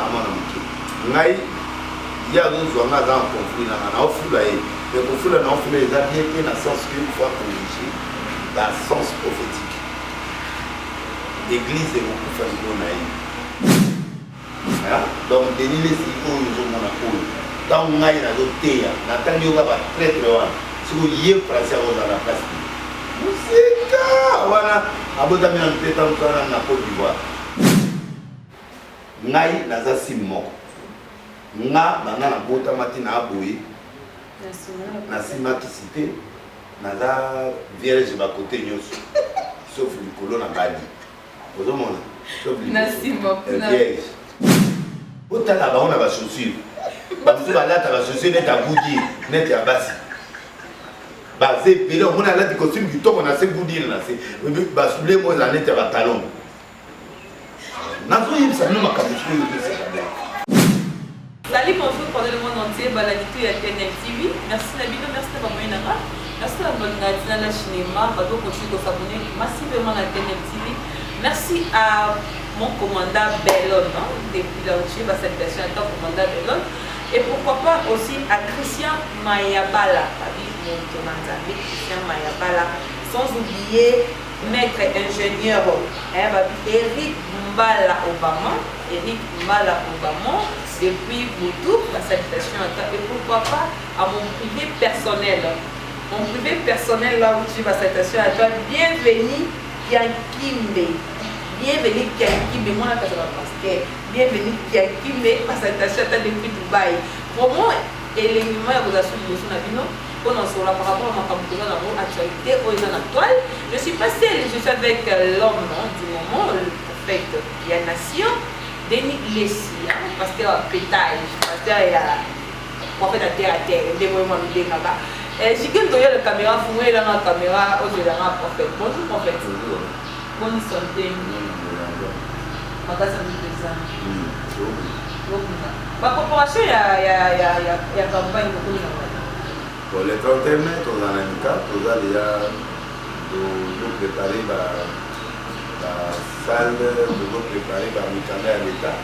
amana muke ngai ya zo nga za conflit na ofula et conflit na ofula les a bien que na sens que il faut corriger dans sens prophétique l'église est beaucoup famille na donc denis les siko zo mona ko dans ngai na zo teya na tandi yoka ba traître wana siko yé français au dans la place musika wana abota mina mpeta mtwana na Côte d'Ivoire ngai naza simmo nga banga na bota matina aboyi na sima kisite naza vierge ba côté nyoso sauf likolo na badi ozomona sauf vierge otala baona ba chaussure bamusu balata ba chaussure net abudi net ya basi basé pele omona alati costume kitoko na se budi na se basule mo na net ya batalon nazoyebisa bino makambo soki oyo tosekade. Salut bonjour pendant le monde entier, Baladito et TNL TV. Merci Nabino, merci d'avoir mis là. Merci d'avoir mis la cinéma, pour continuer de s'abonner massivement à TNL TV. Merci à mon commandant Bellon, depuis là où je suis, cette version à ton commandant Bellon. Et pourquoi pas aussi à Christian Mayabala, Christian Mayabala. Sans oublier maître ingénieur Eric Mbala Obama. Depuis Boutou, la salutation à toi. Et pourquoi pas à mon privé personnel. Mon privé personnel là où tu vas salutation à toi. Bienvenue Kiankimbe. Bienvenue Kiankimbe. Moi, là, je vais bienvenue Kiankimbe. La salutation à toi depuis Dubaï. Pour moi, l'élément à vous assurer sur la vie, on en sera par rapport à ma campagne dans l'actualité, aux toile. Je suis passée, je suis avec l'homme du moment, le prophète Yanation. Denis Lessi, parce qu'il y a un pétage, parce qu'il y a un prophète à terre, des moments de década. Si quelqu'un a la caméra, vous voyez la caméra, vous avez un prophète. Bonjour prophète. Bonne santé. Ma corporation, il y a campagne beaucoup de pour les 31 mai, on a un cas, on a déjà préparé la salle, de préparer par le canal à l'État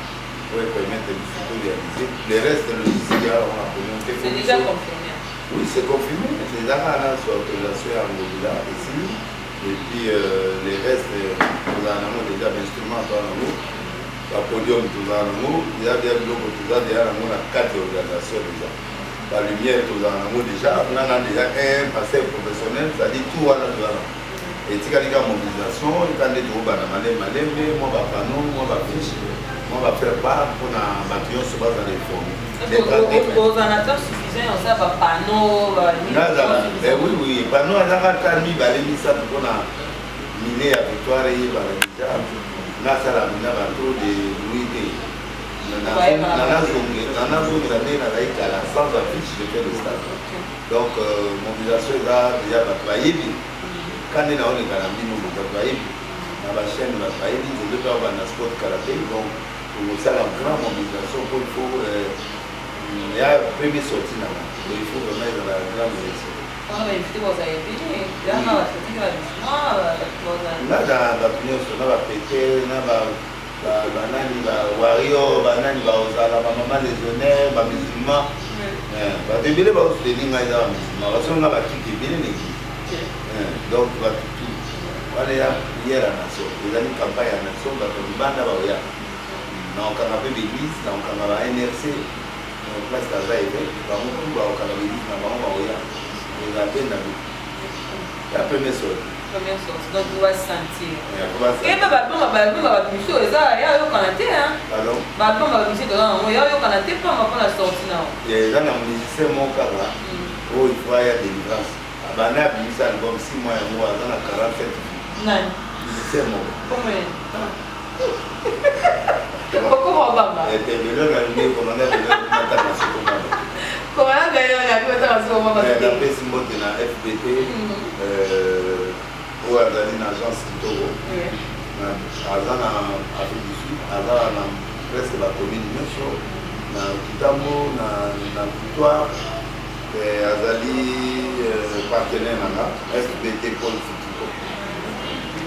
pour permettre de tout réaliser. Le reste de logistique, on a commencé. C'est déjà confirmé. Oui, c'est confirmé. Les armes sont autorisées à Angola ici. Et puis les restes, nous avons déjà d'instruments dans nous. Le podium, nous avons. Il y a des blocs, nous avons 4 organisations déjà. La lumière, nous avons déjà. On a déjà un passé professionnel, c'est-à-dire tout à l'heure. Et si il y a une mobilisation, il y a des gens qui moi, moi, va faire part pour la bâtiment sur base de réforme. Aux ordinateurs suffisants, on sait pas panneaux. Oui, panneaux, on a mis ça pour la miner à victoire et déjà. Là, ça a mis un bateau de Louis. Dans la zone, sans affiche, je fais le stade. Donc, mobilisation là, déjà, quand on est dans la chaîne, on a un sport karaté, donc on a une grande mobilisation pour il faut. Il y a une première sortie là, il faut vraiment dans la grande mobilisation. On va éviter vos aïeux, là, on va sortir la là, dans la opinion, on va péter, on va banani, warrior, banani, ozala, maman légionnaire, musulman. Bah, tu veux pas se tenir là, musulman, parce qu'on a battu qui est bien. Donc, tout. Voilà, hier à la nation. Les amis campagne à la nation, on va faire on a fait l'église, on a fait NRC, on a fait la veille, on a fait l'église, on a fait la première sortie. Première sortie, donc on va se sentir. Et bien, on va faire une chose, il y a un canadien, hein? Pardon? On va faire une chose, il y a un canadien, on va faire la sortie. Il y a un musicien, mon cas, où il faut y avoir des délivrance. Bana bisa album 6 mois et mois dans la 47. Non. C'est mon. Combien? Pourquoi Bamba? Et puis le gars commandé de la seconde. Comment on a vu la seconde? On a fait Simon de la FBT ou à une agence Kitoro. Azan en Afrique du Sud, Azan en presque la commune de Mesho, dans Kitamo, dans Victoire. Azali partenaire nana FBT Paul Fitiko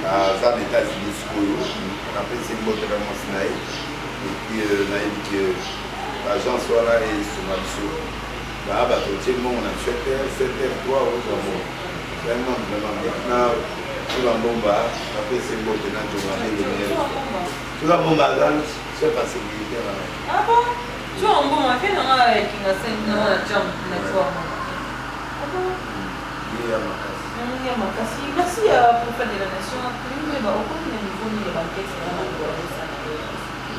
à États-Unis on appelle Simbo Teramo Sinaï puis nayebi ke agence wana esunga biso baa bato tie mbongo na 7h 3 ozamo vraiment maintenant tula mbomba apesi mbote na ntonga ndenge tula mbomba aza chef ya sécurité wana. Ah bon? Tula mbomba afe nanga kinga 5 na jam na twama. Ah bon? Ye ya makasi. Ya makasi. Merci prophète de la nation. Mais au combien de niveau ni les banquettes c'est vraiment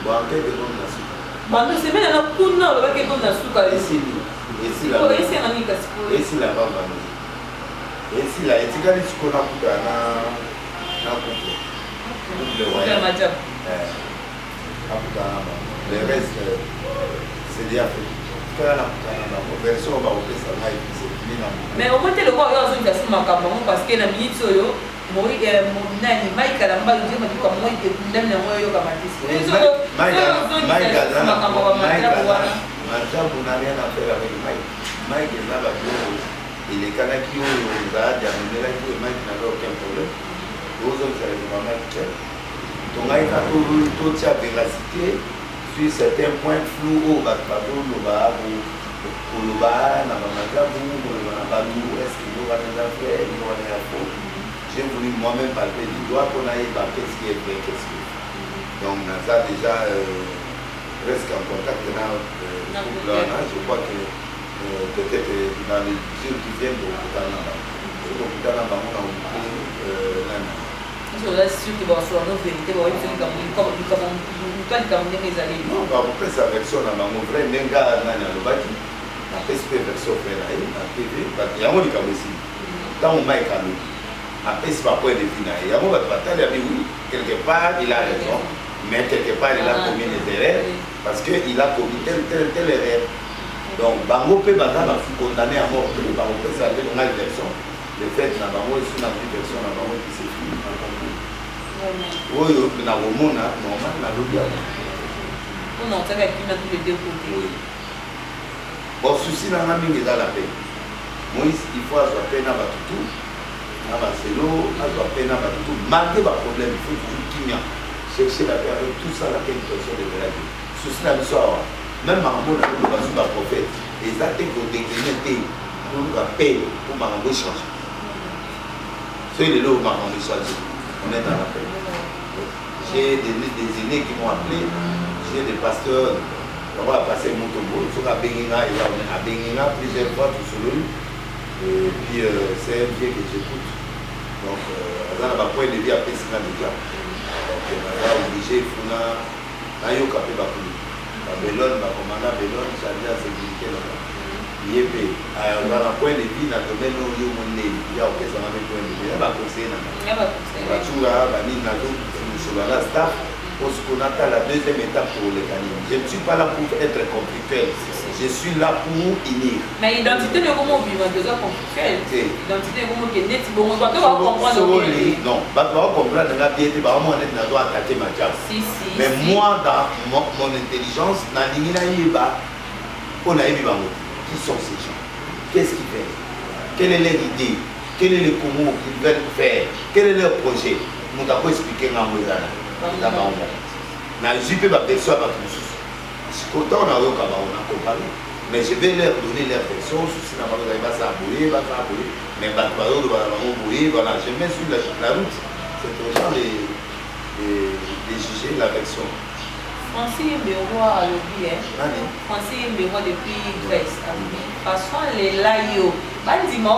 banquette de l'homme na suka. Bando semaine na kuna ba ke kona suka esili la ngani kasi po esili la bamba no esili la etikali sikona kuta na couple le majab akuta na le reste c'est déjà fait kana na version ba opesa mai c'est fini na mais au moins le quoi yo zo ndasi makambo parce que na minute oyo moi nani mai kala mba ndio mati kwa moi ndani na moyo kama tisi majabu na rien à faire avec mai qui est là il est kanaki oyo za diamondela qui mai qui n'a aucun problème aux autres ça les vraiment qui donc il a tout sa véracité sur certains points flous au bateau le ba pour le ba na majabu na balu est-ce qu'il y aura des affaires il y aura des affaires. J'ai voulu moi-même palper du doigt qu'on aille par qu'est-ce qui est vrai, qu'est-ce qui est. Donc, on a déjà presque en contact dans je crois que peut-être dans les jours qui viennent, on a sûr que sur nos vérités, on va après sa version, on a un vrai nenga baki, la PSP version vraie, la TV, il y a un mot aussi. Dans mon mic à nous. Après, c'est pas point de vue. Il y a un moment oui, quelque part, il a raison, mais quelque part, il a commis des erreurs parce qu'il a commis telle erreur. Donc, Bango peut condamner à mort. Bango peut s'arrêter dans une version. Le fait que Bango est sur une version, Bango qui s'est fini. Oui, on a au monde, normal, on a l'oublié. On a entendu qu'il y a tous les deux côtés. Bon, souci, dans la mingue dans la paix. Moïse, il faut avoir peine à battre tout. À Marcelo, à peine à battre tout. Malgré les problèmes, il faut toujours qu'il y a. Chercher la paix avec tout ça, laquelle personne de la vie. Souci, dans l'histoire, même Marambo, on a besoin d'un prophète. Et ça, c'est qu'on décline, on a paix pour Marambo changer. C'est le lot où Marambo changer. On est dans la paix. J'ai des aînés qui m'ont appelé, j'ai des pasteurs. On va passer Motobo, sur la Benina, et là on est à Benina plusieurs fois tout seul. Et puis c'est un vieux que j'écoute. Donc, on a un point de vue à Pessina déjà. Donc, on a obligé, il faut un yokape bakuli. Babylone, Bakomana, Babylone, Chadia, sécurité là-bas. Il y a un point de vue dans le domaine où il y a aucun point de vue. Il y a un conseil. Il y a un conseil. Il y a un staff. Parce qu'on attend la deuxième étape pour les canines. Je ne suis pas là pour être conflictuel. Je suis là pour unir. Mais l'identité de comment vivre déjà conflictuelle. L'identité de comment qui est net, bon, on doit comprendre. Non, on va comprendre la bien, on doit attaquer ma job. Mais moi, dans mon intelligence, on a eu qui sont ces gens? Qu'est-ce qu'ils veulent? Quelle est leur idée? Quel est le comment qu'ils veulent faire? Quel est leur projet? On doit expliquer à moi. Na jupe ba version ba tous. Si content on a eu on a comparé. Mais je vais leur donner leur version si na ba ça abouiller, mais ba ba abouiller, voilà, je mets sur la route. C'est aux gens de juger la version. Francis Mbéroi a le bien. Francis Mbéroi depuis Grèce. Passons les laïos. Bandima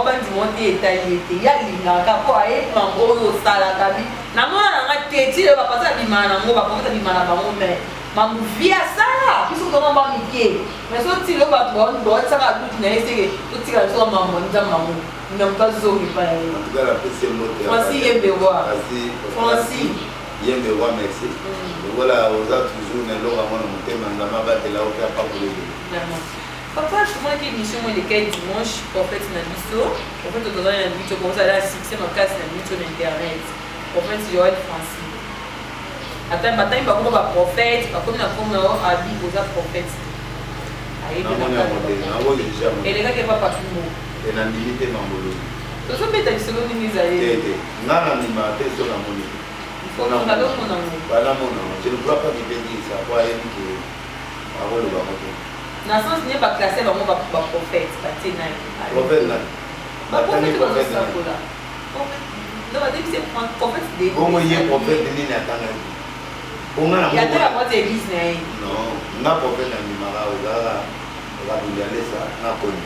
te etalité. Ya lingaka po aye mambo yo sala kabi. Na mwana nga teti le bapasa bimana ngo bapasa bimana bango mais mambo via sala. Kiso ko mamba mike. Mais so ti le ba do sala tout na ese to ti ka so mambo nza mambo. Ndampa zo ki pa ye. La PC moteur. Francis Mbéroi. Francis Mbéroi merci. Voilà, aux autres toujours ne l'ont pas monté mandama battre là au cas pas pour les. Papa, moi qui émission moi les dimanche prophète na biso, prophète de dans la biso comme ça là succès ma casse na biso sur internet. Prophète Joël Francis. Attends, matin pas comme ba prophète, pas comme na comme habit aux prophètes. Aïe bien. Et les gars qui pas Pimo. Et na limité mambolo. To so beta biso ni misaye. Tete. Na na ni mate so na moni. Faut qu'on a d'autres mon amour. Je ne crois pas qu'il peut dire ça. Pour aller dire avant le baroque. Dans le sens, il n'est pas classé vraiment par prophète. Prophète, là. Prophète, dans ce sens-là. Non, c'est prophète de l'église. Comment il y a prophète de l'église? Il y a la moitié de l'église. Non, on a prophète dans le Mara, on va nous aller ça, on a connu.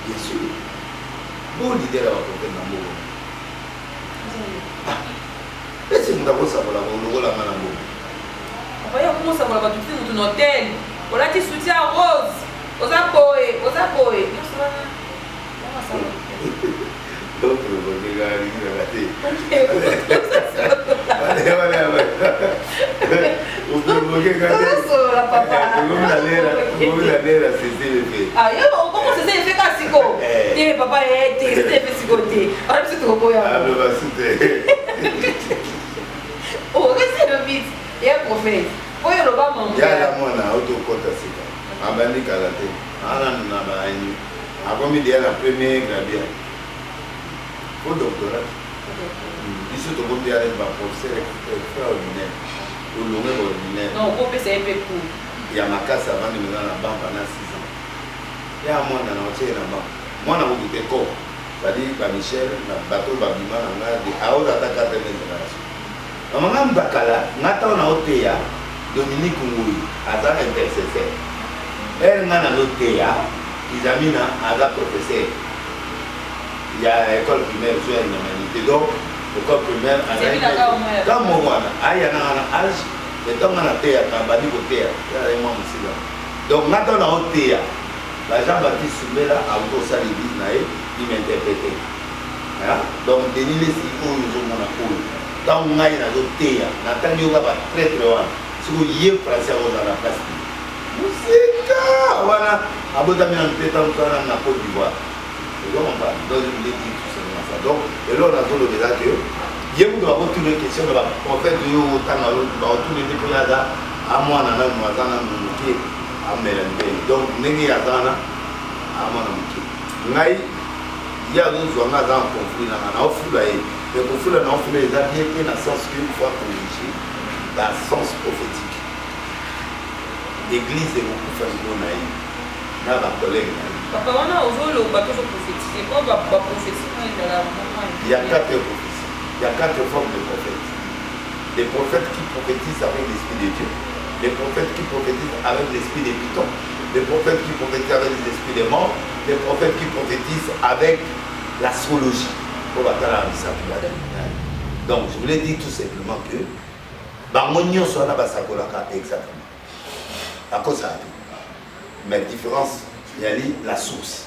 Bien sûr. Bon leader va prophète dans le monde. Est-ce que nous avons ça pour la main? Voyez comment ça va tout de suite dans hôtel. On a qui soutient Rose. On a poé. Donc, le gars, il a raté. Ah, comment c'est fait quand c'est quoi? Papa est fait ah, c'est trop beau. Oh, restez le vite. Il y a un prophète. Il y a la moine à autocote. En bandi karaté. Avant de dire la première gradient. Au doctorat. Ici, tout le monde est professeur extraordinaire. Au long ordinaire. Non, au c'est un peu court. Il y a ma casse avant de me dans la banque pendant 6 ans. Il y a un monde dans la banque. Moi, je suis un corps. C'est-à-dire que Michel, le bateau Babima, on a des hautes attaques à la génération. Maman Bakala, Nathan Otea, Dominique Ngoui, Azar intercesseur. Elle n'a pas Otea, Isamina, Azar professeur. Il y a l'école primaire sur une humanité. Donc, l'école primaire, dans mon mois, il y a un âge, et dans un théâtre, un badi au théâtre, il y a un moment aussi là. Donc, Nathan Otea, la Jean-Baptiste Soumela, a aussi l'église, il m'interprétait. Donc, Denis Lessi, ils ont mon appui. Dans le monde, il y a des théâtres, il y a très très loin. Si vous y êtes français, vous avez la place. Musique! Voilà. Abotami en tête en train de Côte d'Ivoire. Donc, je voulais dire tout ça. Donc, et là, on a dit que il y a toutes les questions. En fait, il y a tous les députés là, à moi, on a un moisin, à Mélanie. Donc, il y a un moisin. Il y a d'autres gens qui ont conflit. Le conflit là, on fait les avis dans le sens qu'il faut corriger dans le sens prophétique. L'église est beaucoup facilement naïve. Là, ma collègue. Papa, on a aujourd'hui le bateau prophétique. Quoi va prophétie dans la moment? Il y a 4 prophéties. Il y a 4 formes de prophètes. Les prophètes qui prophétisent avec l'esprit de Dieu. Les prophètes qui prophétisent avec l'esprit des pitons. Les prophètes qui prophétisent avec l'esprit des morts. Les prophètes qui prophétisent avec l'astrologie. Donc, je voulais dire tout simplement que Bangonion soit là, exactement. À cause de ça. Mais la différence, il y a la source.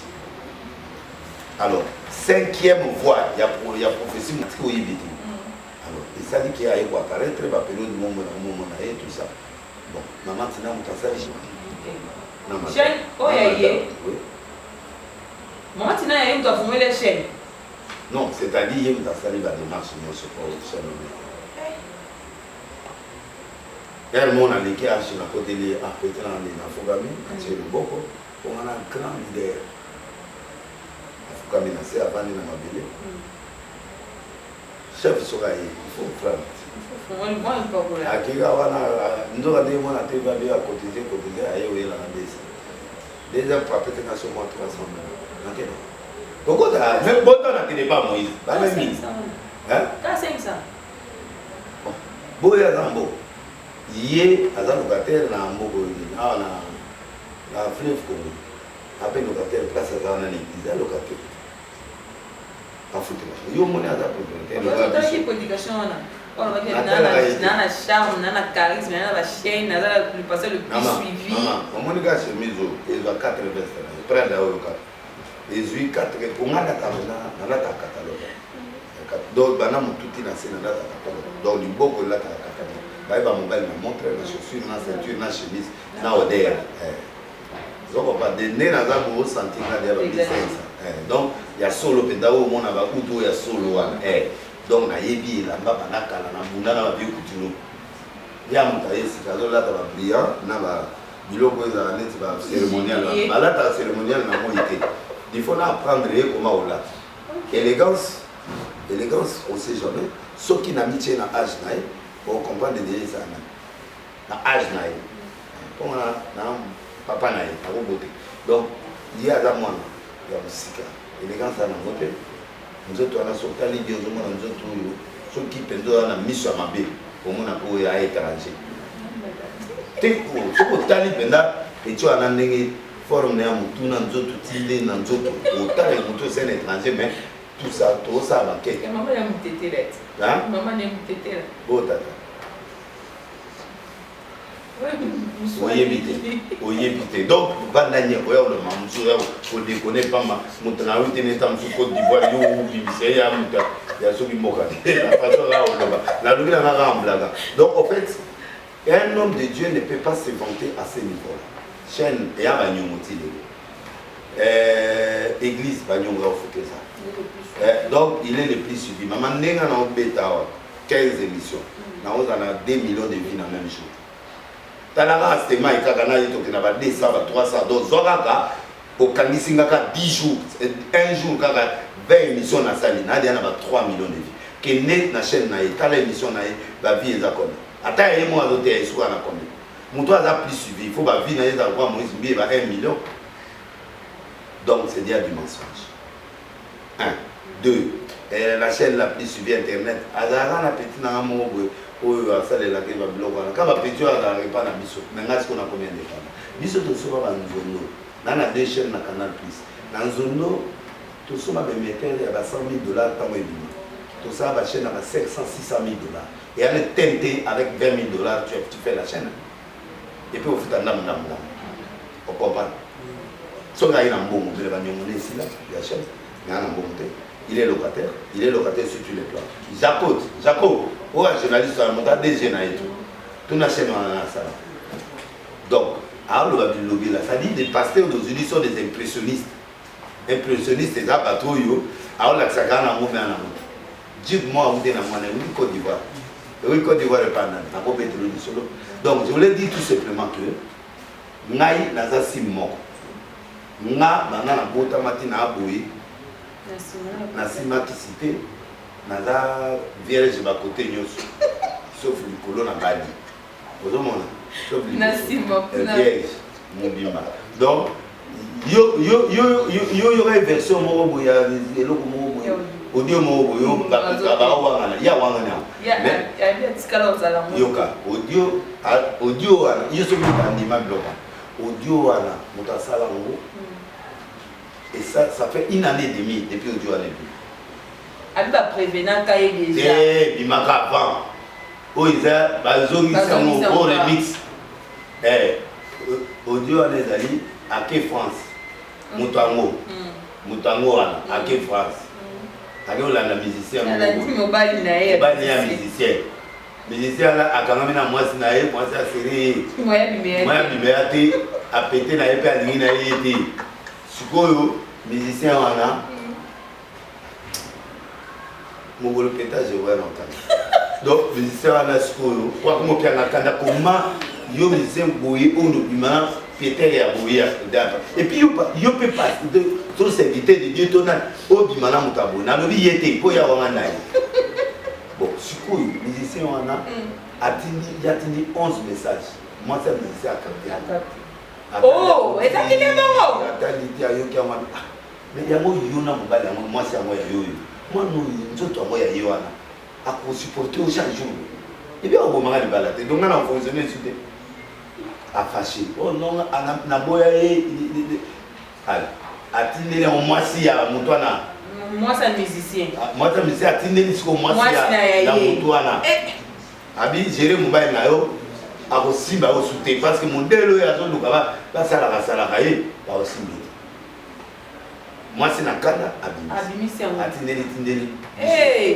Alors, 5e voie, il y a prophétie. Alors, et ça dit qu'il y a quoi apparaître, il va appeler du moment et tout ça. Bon, maman, tu n'as pas ça. Chaîne, oh, il y a. Maman, tu n'as pas formé les chaînes. Non, c'est-à-dire qu'il y a une démarche, mais je ne sais pas où ça. Elle m'a dit que je n'ai pas dit à Pétain dans Fogami, c'est le Boko, on a un grand leader. Fogami, c'est avant de m'abeler. Chef Soraï, il faut frapper. Nous avons dit que nous avons cotisé, deuxième frappé, c'est sur moi 300 000. Pourquoi même bon temps n'a pas Moïse. Pas même 1000. Hein? 500. Bon, il y a un beau. Hier, à un locataire, dans un beau, dans la fleuve Congo. Après, le locataire, place à un église, un locataire. En foot. Il y a un monnaie à la propriété. Il y a une prédication. On va dire qu'il y a un charme, il y a un charisme, il y a la chaîne, il y a le passé le plus suivi. Mon gars, c'est mis au. Il va 4 vestes. Il prend la haute. Les 8 4 pour moi, la catalogue. Donc, tout est dans la catalogue. Donc, du beau que la catalogue. Il va me montrer la chaussure, la ceinture, la chemise, la odeur. Donc, on va donner dans un beau sentiment de donc, il y a solo pédao, mon abakuto, il y a solo. Donc, il y a yebi, la baba, la kala, la bunda, la vie couture. Il y a un taillé, c'est là, là, brillant, il y a un cérémonial. Là, la cérémonial, il faut apprendre comment on l'a. Élégance, élégance on sait jamais ce qui n'a mis na âge naï pour comprendre déjà ça na âge naï on a papa naï a beauté donc il y a da moi il y a musique élégance na moté nous autres on a sorti les deux nous autres ceux qui pendant na mission à mabe pour mon pour à étranger te ko tali penda et tu as ndenge forme na mutu na nzoto tile na nzoto otala mutu c'est un étranger mais tout ça va quelque maman ya mutete là hein maman ya mutete là oh tata oyebite donc vandanye oya le mamzu ya ko déconner pas ma mutana wite ne tam su Côte d'Ivoire yo bibise ya muta ya so bimoka la façon là la lubi na ramblaga donc en fait un homme de Dieu ne peut pas se vanter à ce niveau là chaîne et à banyomoti église banyonga faut ça donc il est le plus suivi maman nenga na beta 15 émissions na on a 2 millions de vues dans le même jour talaka sema ikakana yeto kina ba 200 ba 300 donc zoraka okangisingaka 10 jours un jour kaka 20 émissions na sali na dia na ba 3 millions de vues que net na chaîne na eta la émission na ba vie ezakona ata ye mo azote ya esura na combien muto aza plus suivi il faut ba vie na yeza kwa Moïse mbi ba 1 million donc c'est dire du mensonge 1 2 la chaîne la plus suivie internet azara na petit na mo boy oyo asalela ke ba blog wana kama petit azara pas na biso mais ngasi kona combien de temps biso to soba ba nzondo na 2 chaînes na Canal Plus na nzondo to soba be meter ya ba $100,000 tango ebima to ça ba chaîne na ba $500-600,000 et à le tenter avec $20,000 tu fais la chaîne et puis au fout ndam on comprend so ga ina mbongo bele ba nyongole ici là ya chaîne na mbongo te il est locataire sur tous les plans. Jacob, un journaliste à monter des jeunes et tout n'a chaîne en ça. Donc, alors le lobby là, ça dit les pasteurs d'aujourd'hui sont des impressionnistes. Impressionnistes, c'est ça, pas trop yo. Alors là, ça gagne un moment. Dites-moi où est la monnaie, où est Côte d'Ivoire. Oui, Côte d'Ivoire est pas là. Donc, je voulais dire tout simplement que Naï n'a pas si mort. Nga, maintenant, la bota matina aboué. Nasima qui cité, naza vierge ba côté nyoso, sauf le colon na badi. Vous avez sauf le vierge, mon bimba. Donc, yo aurait version mo boya, eloko mo boya, audio mo boya, ba wangana, ya wangana. Ya bien tikala ozala mo. Yoka, audio wana, yo so ndima bloka. Audio wana, mutasala ngo. Et ça fait 1 année et demie depuis audio année. Elle va prévenir quand il déjà. Eh, il m'a avant. Oh, ils ont bazongi ça mon remix. Eh, audio année d'ali à quelle France? Mutango. Mutango à quelle France? À quelle la musicien? Elle a dit mobile naïe. Mobile musicien. Musicien là à quand même na moi c'est naïe, moi ça série. Moi biméate a pété naïe pe alingi naïe été. Sikoyo musicien wana mongolo pétage je vois longtemps donc musicien wana sikoyo kwa como pia nakanda comment yo musicien boye ondo bima péter ya boye et puis yo peut pas de tout s'inviter de Dieu tona obima na mutabo na lobi yete po ya wana nayi bon sikoyo musicien wana atindi 11 messages moi c'est musicien à capter. Oh, et ça qui est bon. Mais il y a moi c'est moi moi nous moi à supporter chaque jour. Et bien on va balade. Donc on a fonctionné sur des à fâcher. Oh non, na boya atindele moi si ya mutwana. Moi c'est musicien. Moi c'est musicien atindele siko moi si ya mutwana. Abi gérer mobile na yo. Aussi bah au soutien parce que mon délo ya zone lukaba ba sala ye ba aussi moi c'est na kana abimisi yango atindeli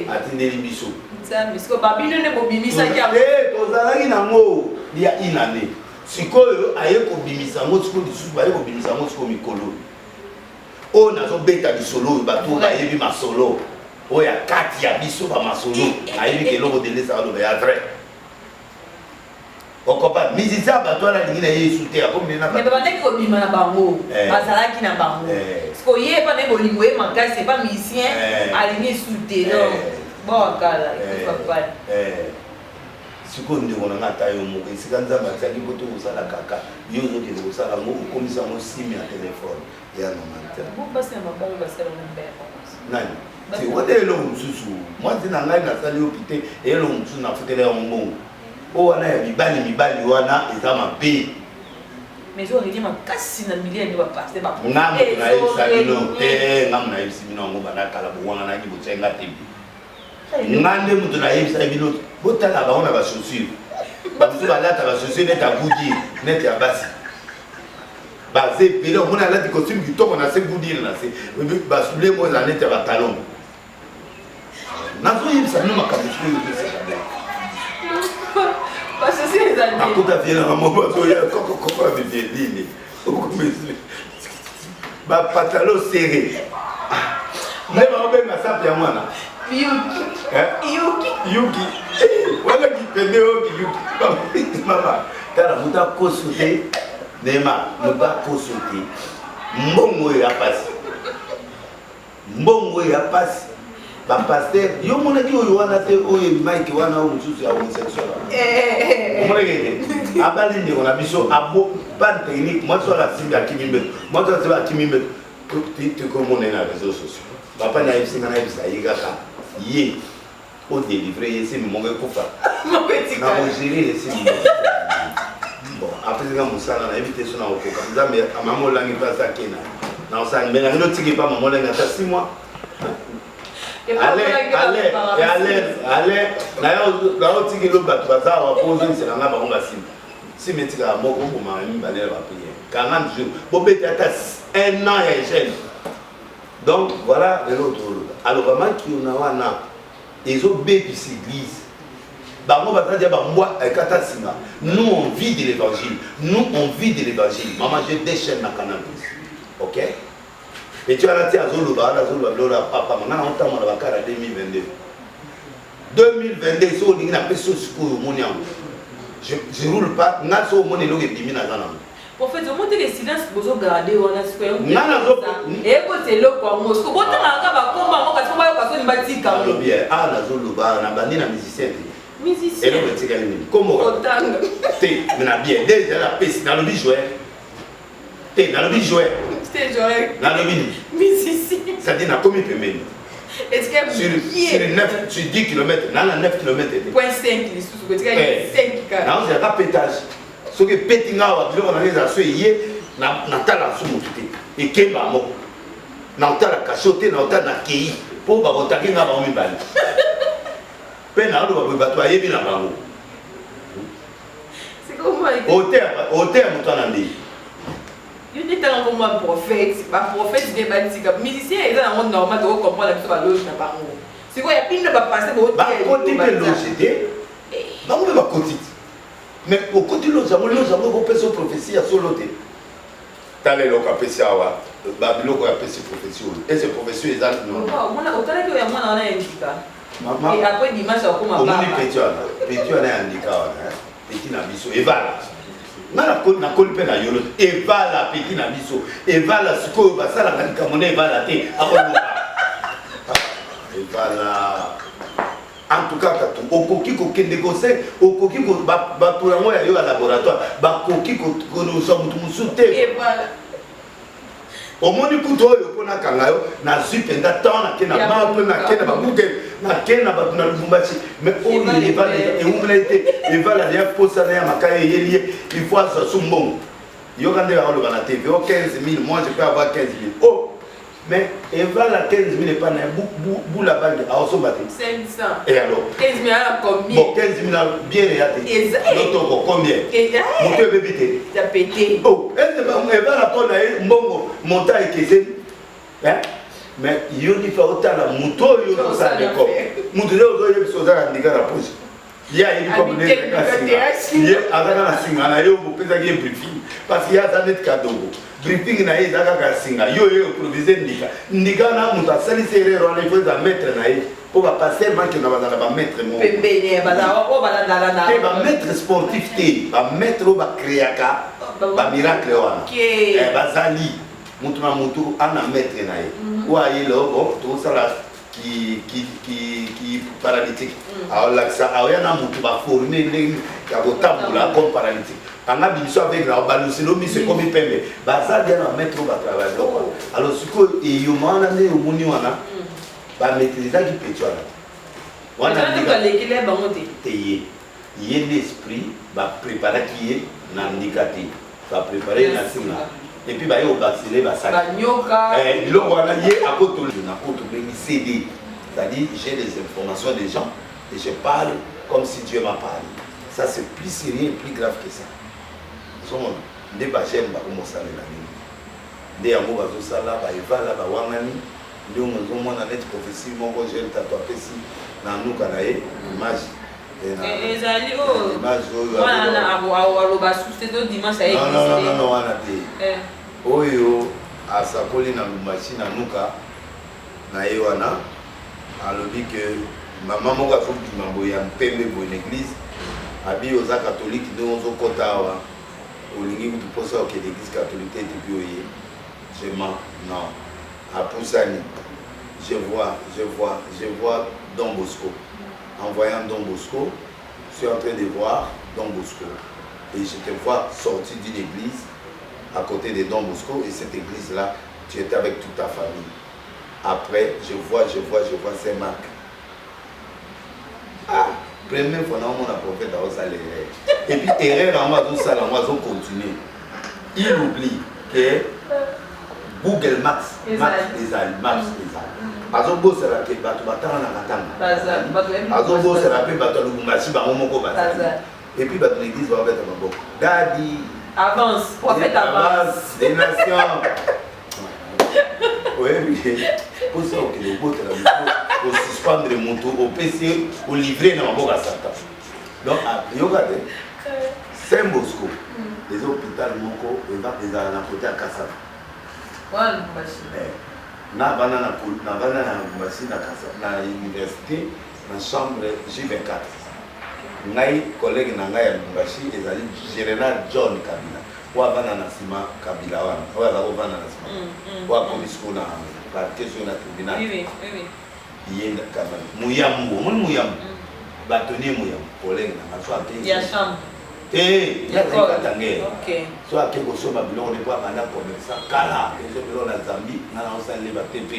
atindeli biso ça mais ko babino ne bobimisa kia tozalaki nango dia inane sikoyo aye ko bimisa ngo siko lisusu ba ye ko bimisa ngo siko mikolo o nazo beta bisolo ba to ba yebi masolo o ya kati ya biso ba masolo ayebi ke lobo dele ça lo ya vrai On comprend. Musicien, toi, là, il est soutenu. Mais pas dès qu'on bima na bango, bazala qui na bango. Parce que yé pas des bolingo, c'est pas musicien, aligné soutenu. Bon, kala, il faut pas. Si on dit qu'on a taillé au mot, c'est quand ça va faire du bouton au la caca. Il y a des choses à la mot, comme ça, on s'y met à téléphone. Il y a un moment. Vous passez ma balle, vous passez mon père. Non. C'est quoi des longs sous? Moi, c'est dans la salle au pité et l'on sous n'a foutu en mot. Oh, on a mi bali, on a et ça m'a payé. Mais je dit ma casse dans le milieu, il va passer. Non, Sabino, naïf, Simino, on va la calabouan, on a dit, vous êtes la télé. Nande mutu na yebisa bino botala ba on a ba chaussure ba mutu ba lata ba chaussure net à goudi net ya basi ba ze pele on a lati costume du top on a se goudi na se ba soule mo la net ya ba talon na zo yebisa no makamu ba chaussure les amis akuta viena na mo ba zo ya koko ba bideli ba pantalon serré mais ba obenga sapi ya mwana Yuki. Voilà qui pète Yuki. Maman, car vous avez consulté, Nema, vous avez consulté. Mbongo ya passe. Mbongo ya passe. Ba pasteur, yo mona ki oyo wana te oyo Mike wana o mususu ya homosexuel. Mona ngene. Abali ndi ona biso abo ban technique, moi sur la simba kimimbe. Moi sur la kimimbe. Tu comme on est dans les réseaux sociaux. Papa na yebisa na yebisa yigaka. Yé, au délivré, c'est mon gars Koufa. Mon petit gars. Gérer, c'est mon bon, après, c'est comme ça, on a évité son avocat. Comme ça, mais à maman, là, il passe à Kena. Non, ça, mais là, il ne pas maman, là, il a 6 mois. Allez, là, on tire le bateau, ça, on va poser, c'est là, on va signer. Si mais tu as mon gros, on m'a mis, on va payer. 40 jours. Bon, mais tu as 1 an et jeune. Donc voilà l'autre. Alors vraiment qui on a wana ils ont bébi l'église. Bah moi va dire bah moi katasima. Nous on vit de l'évangile. Nous on vit de l'évangile. Maman je déchaîne ma cannabis. OK? Et tu as la terre zolo ba la zolo ba papa maman on t'a mon bakara 2022. 2022 so ni na peso siko monia. Je roule pas na so moni lo ke na zana. En fait, au moins les silences que vous gardez, on a ce que vous avez. Et vous êtes là pour moi. Ce que vous avez là, comment parce que vous avez une bâtisse quand même. Bien, ah la zone là, on a bandé la musicien. Musicien. Et là vous êtes gagné. Comment? T'es, on a bien déjà la piste dans le bijouet. T'es dans le bijouet. T'es joué. Dans le bijouet. Musicien. Ça dit na combien de mètres? Est-ce que sur 9, sur 10 km, dans la 9 km. Point 5, les sous, vous avez 5 cas. Non, c'est un pétage. Ce qui est pété, on a les assoyés, on a la soumoute. Et qui va mort. On a la cachotte, on a la kéi. Pour que vous ayez un bal. Peine à l'eau, vous avez bien la bango. C'est comment au terme, on a dit. Il y a tellement comme un prophète. Un prophète, il est bâti. Musicien, il est dans le monde normal de comprendre la chose à l'autre. C'est quoi, il y a plein de passer pour autre. Côté de l'OCD, on va côté. Mais au côté de l'autre, on peut faire prophétie à solo. Dans les locaux, on peut faire prophétie. Et ces prophéties, ils ont. Autant que moi, on a un handicap. Et après, dimanche, on commence à faire. Petit, on a un handicap. Petit, Nabiso. Et voilà. Na kolpe na yolo. Et voilà, petit Nabiso. Et voilà, ce que va ça, la camonne, et voilà, et voilà. En tout cas, au coquille qu'on négocie, au coquille qu'on va pour la moitié au laboratoire, bah coquille qu'on nous sommes tous sautés. Et voilà. Au moins du coup, toi, on a kangayo, na super d'attendre, na kena ma peu na kena ba bouge, na kena ba na lumbati. Mais on est pas et on l'a été, et va la dernière pause ça na makaye yelié, il faut ça sumbon. Yo quand on le va la TV, 15 000, moi je peux avoir 15 000. Oh. Mais Eva la 15 000 n'est pas un bout la bague à Osobaté. 500. Et alors 15 000 à combien? Bon, 15 000 bien réalité. L'autre combien? Mon cœur peut péter. Ça pété. Oh, Eva la tonne à Mbongo, montagne qui est. Mais il y a autant la moto, il y a ça de corps. Moto, il y a ça de la pose. il y a une comme des briefing parce qu'il y a des cadeaux. Briefing na eza kaka singa yo improviser ndika na muta sali serero na faut za mettre na pour ba passer manque na bazala ba mettre mo pembeni bazala o balanda na ba mettre sportif te ba mettre ba créaka ba miracle wana bazali mutu na mutu ana mettre na ou ayi logo to sala qui paralytique alors là ça a yana mutu ba former ndenge ya kotambula comme paralytique anga biso avec la baluselo mi c'est comme pembe baza bien à mettre au travail alors ce que yo mana ne omuni wana ba maîtriser qui peut wana wana ndika lekile bango te yé l'esprit ba préparer qui est na ndikati ba préparer na singa et puis ba yo basile ba sa nyoka lo wana yé à côté na côté bengi CD c'est-à-dire j'ai des informations des gens et je parle comme si Dieu m'a parlé. Ça c'est plus sérieux et plus grave que ça. Nde bajemba komosalela nini nde yango bazosala baevala bawangani nde ozomona neti prophétie moko jeune tato apesi na nuka na ye image ezali oyo aloba susteto dimanche ayenon wana te oyo asakoli na lumbashi na nuka na ye wana alobi ke mama moko azobima boye ya mpembe boye na église abi oza catholique nde ozokota awa olingi kutu posa ok l'église catholique et puis je mens non à Poussani je vois Don Bosco en voyant Don Bosco je suis en train de voir Don Bosco et je te vois sortir d'une église à côté de Don Bosco et cette église là tu étais avec toute ta famille après je vois Saint-Marc première fois on a prophète à Osale et puis erreur en moi tout ça on va continuer il oublie que Google Maps azobo sera ke bato batana na katanga azobo sera pe bato lubumbashi bango moko batana et puis bato l'église va mettre maboko dadi avance prophète avance des nations oui pour ça que le bout au suspendre le moto au PC au livrer dans maboko Satan donc yokate Saint Bosco les hôpitaux moko et va les à côté à Kassab na bana na Lubumbashi na Kassab na université na chambre J24 ngai collègue na ngai ya Lubumbashi ezali général John Kabila wa bana na sima Kabila wana wa za bana na sima wa komisiko na parquet sur na tribunal oui yenda kama muyambo batoni muyambo collègue na maswa te ya chambre ya katangé OK so akeko so babiloko ne kwa banda commerçant kala ezo bilo na Zambie na osa le ba TP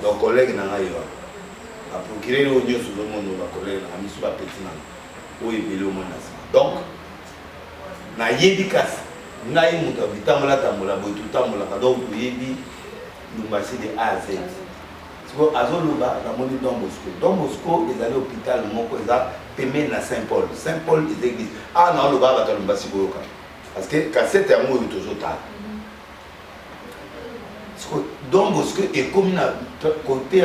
donc collègue na ngai yo a procurer o nyoso do mondo ba collègue na misu ba petit na o ebelo mo na donc na yebi kasi ngai muto bitamala tambola boy tutambola ka donc yebi Lubumbashi de A à Z so azoluba na moni Don Bosco ezali hôpital moko eza pembe na Saint-Paul est église ah non le baba Lubumbashi boyoka parce que cassette ya moi toujours tard Don Bosco est comme na côté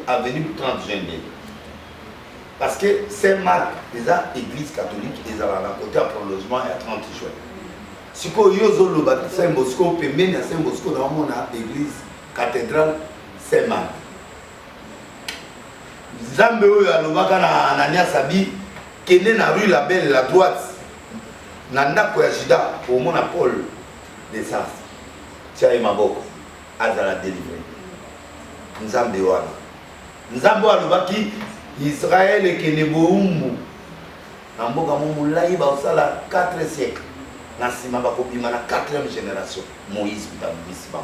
avenue 30 janvier parce que Saint-Marc eza église catholique ezala na côté à prolongement et à 30 juin siko yozo le baba Saint Bosco pembe na Saint Bosco na mona église cathédrale Saint-Marc Zambe oyo alobaka na Anania Sabi kende na rue la Belle la droite na ndako ya Jida omona Paul de Sars tia maboko azala délivré Nzambe wana Nzambe alobaki Israël kende boumbu na mboka momulai ba osala 4 siècles na sima bakobima na 4e génération Moïse bitabisba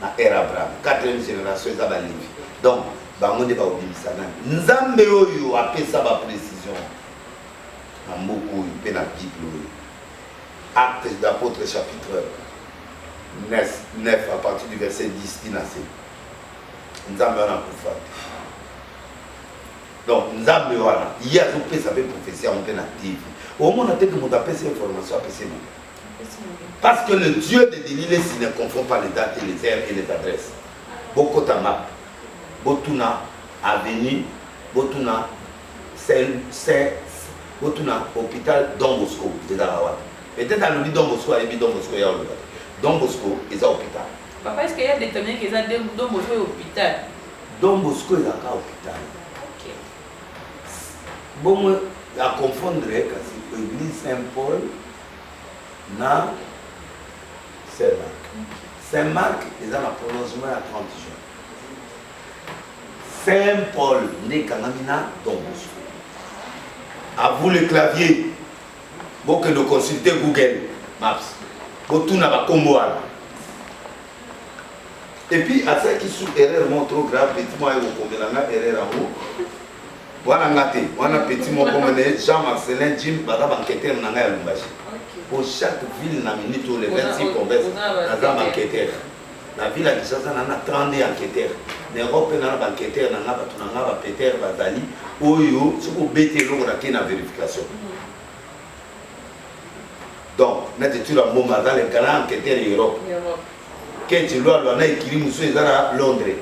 na era Abraham 4e génération eza balevi donc bango nde baobimisa nani Nzambe oyo apesa ba précision na mboka oyo mpe na Bible oyo Actes d'Apôtres chapitre 9 à partir du verset 10 tinase Nzambe wana kufa donc Nzambe wana ye azopesa mpe prophétie yango mpe na TV omona te ke moto apesa information apesa mo parce que le Dieu de Déliles ne confond pas les dates et les heures et les adresses bokota map botuna avenue botuna c'est l'hôpital Don Bosco. Peut-être à l'hôpital Don Bosco, il y a Don Bosco. Don Bosco, il y a l'hôpital. Papa, est-ce qu'il y a des témoins qui ont Don Bosco l'hôpital? Don Bosco, il y a un hôpital. Ok. Bon, à confondre avec l'église Saint-Paul, na Saint-Marc. Saint-Marc, il y a un prononcement à 30 jours. Saint-Paul, né Kanamina, Don Bosco. À vous le clavier, vous que nous consultez Google Maps, vous tournez à Combo. Et puis, à ceux qui sont erreur trop grave, petit moi, vous avez erreur en haut. Voilà, on a petit mot comme Jean-Marcelin Jim, Badab enquêteur dans la Lumbashi. Pour chaque ville, on a minute où les 26 converses, on a un enquêteur. La ville a dit ça, on a 30 enquêteurs. L'Europe, on a un enquêteur, on a un Peter Bazali, où si vous mettez l'eau, on a une vérification. Donc, on a dit un moment dans les grands enquêteurs d'Europe. Quand tu vois, on a écrit Moussou à Londres.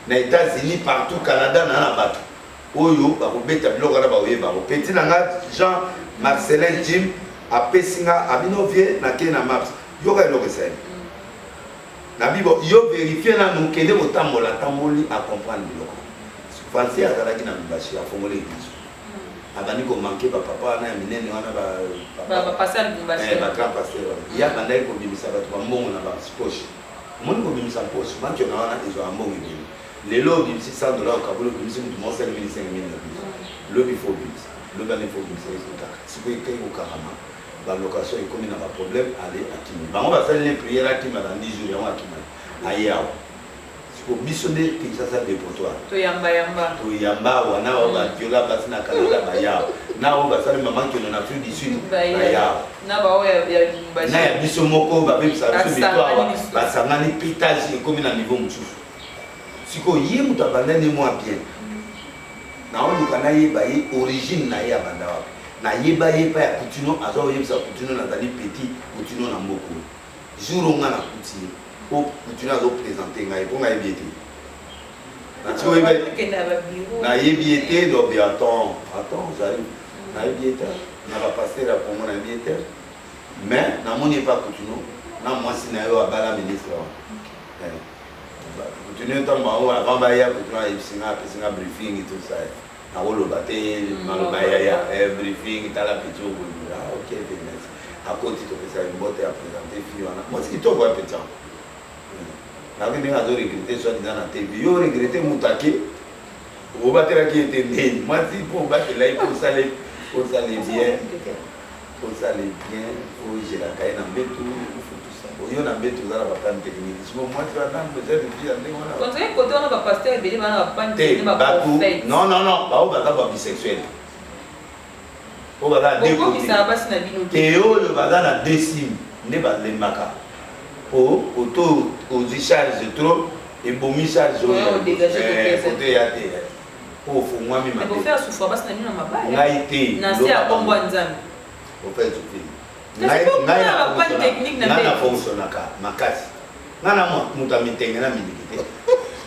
Aux États-Unis, partout, Canada, on a un bateau. Oyo bakobeta biloko na baoyeba petit nanga Jean Marcelin Jim apesinga abinovie na ke na maps yoka eloko esali na bibo yo vérifier na mokende kotambola tamboli a comprendre biloko Fancy azalaki na mibashi afongoli église abandi komanke bapapa wana ya minene wana bapasteur mibashi grand pasteur ya bandaki kobimisa bato bambongo na bapoche omoni kobimisa poche manki ona wana ezwa mbongo ebele lelo bimisi $100 okabula bimisi mutu moko 5 000 lobi fo bimisa lobi ane fo bimisa ezotaka sikoyo ekai kokangama balocation ekomi na baproblème ale akimi bango basaleli prière akima na 10 jours yango akimani aye awa siko biso nde kinshasa dépotoir toyamba wana oyo batiola basi na canada bayawa na oyo basali mamankelo na afrique du sud bayawa na ya biso moko babebisa biso bito awa basangani pitage ekomi na niveau mosusu siko ye mutu abandani mwa bien na oluka nayeba ye origine na ye abanda wapi nayeba ye pa ya Coutinho aza oyebisa Coutinho nazali petit Coutinho na mboko jour o nga na kuti ye po Coutinho azopresente ngai mpo ngai yebi ete nayebi ete donc attends j'arrive nayebi ete na bapaster ya Congo nayebi ete mais namoni ye pa Coutinho na mwasi na yo abala ministre wana Coutinho ntango bango avant baya Coutinho ayebisinga briefing et tout ça nakoloba te maloba ya briefing tala petit okolinga ok merci akoti topesa mbote ya présenter fille wana mwasi kitoko ya petit nakoki ndenge azoregrete soit diza na tv yo regrete mutu ake obatelaki ete ndeni mwasi mpo obatela ye osale bien ogelaka ye na mbetu oyo na mbetu ozala bapane technique siko mwasi wana besoin de vie ndenge wana kote wana bapasteur ebele bana bapane technique baprofète non bao baza ba bisexuel oyo baza de côté et oyo baza na décime nde balembaka po oto ozwi charge trop ebomi charge oyo kote ya te po ofungwami ngai te ofait souffrir ngai na fonctionnaka makasi ngai na moto amitenge na miliki te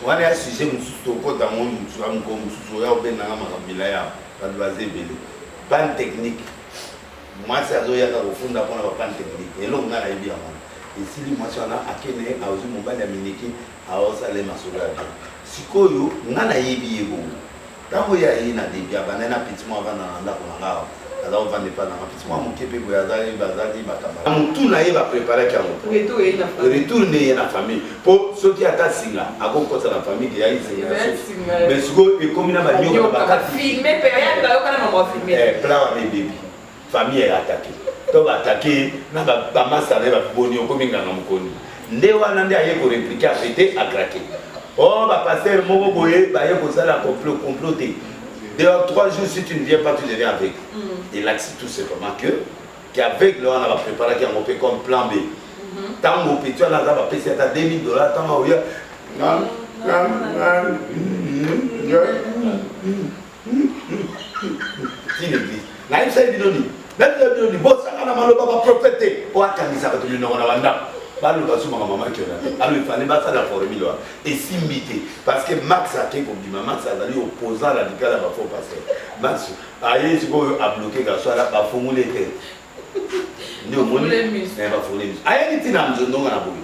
wana ya sujet mosusu tokota ngo moko mosusu oya obendanga makambila ya bato baza ebele pane technique mwasi azoyaka kofunda mpona bapane technique eloko ngai nayebi ya wana esili mwasi wana akende azwi mobali ya miniki aosala masolo ya bien sikoyo ngai nayebi ye bongo ntango ya ye na debi abandai na peti mwa avanda na ndako na ngawa aza ovande mpa nanga peti mwa moke mpe boye bazali bakamba motu na ye bapreparaki yango retour nde ye na famille mpo soki ata singa akokota na famille ya isinga mais sikoyo ekomi na banyoka bakati plan wana ebebi famille eatake to baatake na bamasala ye baboni okomi nganga mokoni nde wana nde aye koreplike apete akrake oh bapaster moko boye baye kozala complot te 2 à 3 jours si tu ne viens pas tu deviens aveugle il accepte tout simplement que aveugle on a préparé qui a comme plan B tant au petit on a bapesi ata $2000 tant oya ti l'église na isa bidoni même bidoni bosanga na maloba ba prophète o akanisa bato bino na wanda baloba so maman qui on a alors il fallait battre la formule et simité parce que Max a été comme dit Max a allé opposant radical à ma faux passer Max aïe c'est quoi a bloqué garçon là ba formule tête ni au monde mais ba formule aïe ni tina nzondo na boy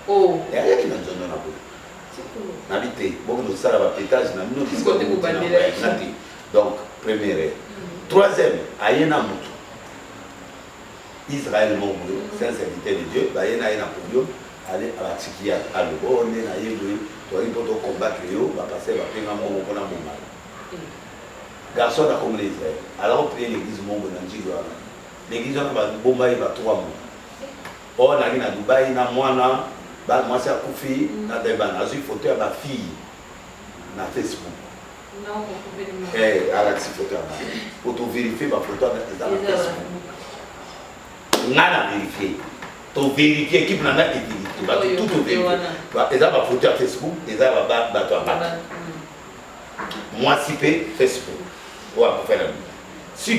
oh aïe ni nzondo na boy n'habité beaucoup de ça là ba pétage na nous côté pour bandeler donc première troisième aïe na mutu Israël mon Dieu, c'est un serviteur de Dieu, bah il y a un problème, aller à la psychiatre, à le bon, on est là, il y a combattre Léo, va passer, va payer un mot qu'on a mon mal. Garçon a comme les Israël, alors on paye l'église mon bon anti, l'église on a bon bail, il va 3 mois. On a à Dubaï, na moi là, bah moi c'est à Koufi, na Deban, a une photo à ma fille, na Facebook. Non, on peut vérifier. À la photo, pour te vérifier ma photo dans la Facebook. On a vérifié. Tu vérifies qui n'a pas été vérifié. Tout vérifié. Ils ont photo à Facebook, ils ont battu à battre. Moi, si je Facebook. Ouais, pour faire la vie. Si je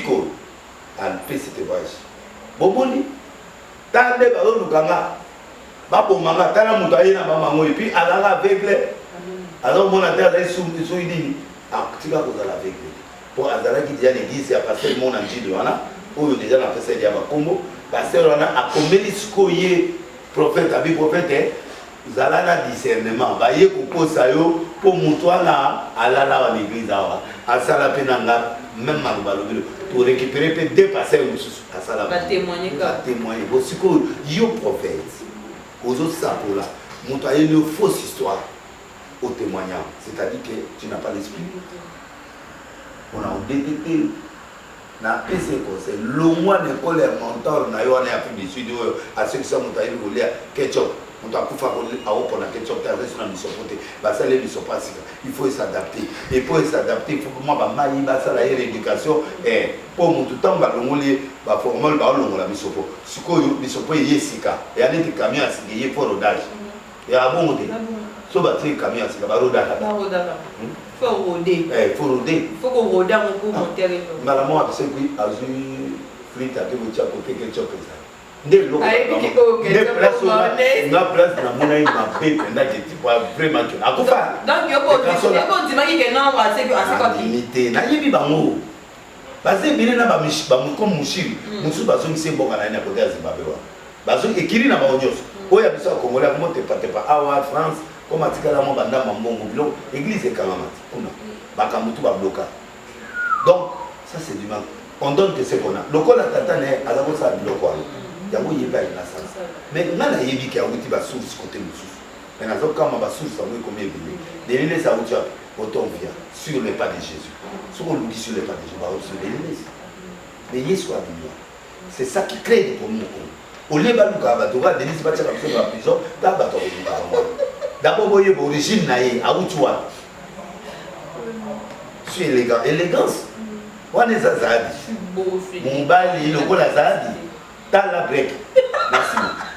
fais cette voyage. Boboni. T'as des ballons de Kanga. Babo Manga, t'as la montagne à Maman. Et puis, à la aveugle. Alors, mon atterre est sous une ligne. Ah, tu vas vous à l'aveugle. Pour Azala qui dit à l'église, c'est à passer mon anti de Wana. Ou déjà, on a fait ça il y a Combo. Parce qu'on a combien de prophète, avec prophète, vous allez à discernement. Vous voyez qu'on ça pour montrer là, à l'église, à Salapenanga, même pour récupérer, peut dépasser à Salapenanga. Témoigner. Témoigner. Aussi que yo prophète, aux autres sapos là, montrer une fausse histoire au témoignage. C'est-à-dire que tu n'as pas l'esprit. On a détecté. Na PC conseil le mois de colère mentor na yo na Afrique du Sud à ceux qui sont montés voler ketchup on doit kufa a on prendre ketchup ta reste na mission côté ba ça les mission pas il faut s'adapter et pour s'adapter il faut que moi ba mai ba ça la éducation et pour mon tout temps ba longoli ba formal ba longola mission pour sikoyo mission pour yesika et aller des camions à signer pour rodage et à bon modèle so ba tri camions à signer ba rodage faut roder. Faut roder. Il faut qu'on rode un peu monter. Maman a dit que a eu frite à vous tiens côté quelque chose comme ça. Dès l'eau. Na place na mona il m'a fait pendant que tu vois vraiment que a kofa. Donc yo ko dit maki que non va c'est quoi limité. Na yebi bango. Basé bile na ba mishi ba comme mushiri. Musu bazo ngi sembo kana na côté Zimbabwe wa. Bazo ekiri na ba onyoso. Oya biso Congolais comment te pas awa France. Comme atikala mo banda mambongo bilo église est kalamati kuna bakamutu ba bloka donc ça c'est du mal on donne que c'est qu'on a lokola tatane azako sa biloko alo yango yeba ina ça mais ngana yebi ki awuti ba source côté mususu mais nazo kama ba source amoy combien de les ça wuti autant vient sur les pas de Jésus ce qu'on nous dit sur les pas de Jésus ba sur les mais Yesu a dit c'est ça qui crée des problèmes au lieu baluka ba doka Denise ba tchaka biso ba prison ta ba to d'abord, vous voyez l'origine naïe, à où tu vois. Je suis élégant. Élégance. On est à Zadi. Mon bali, le gros Zadi. T'as la break. Merci.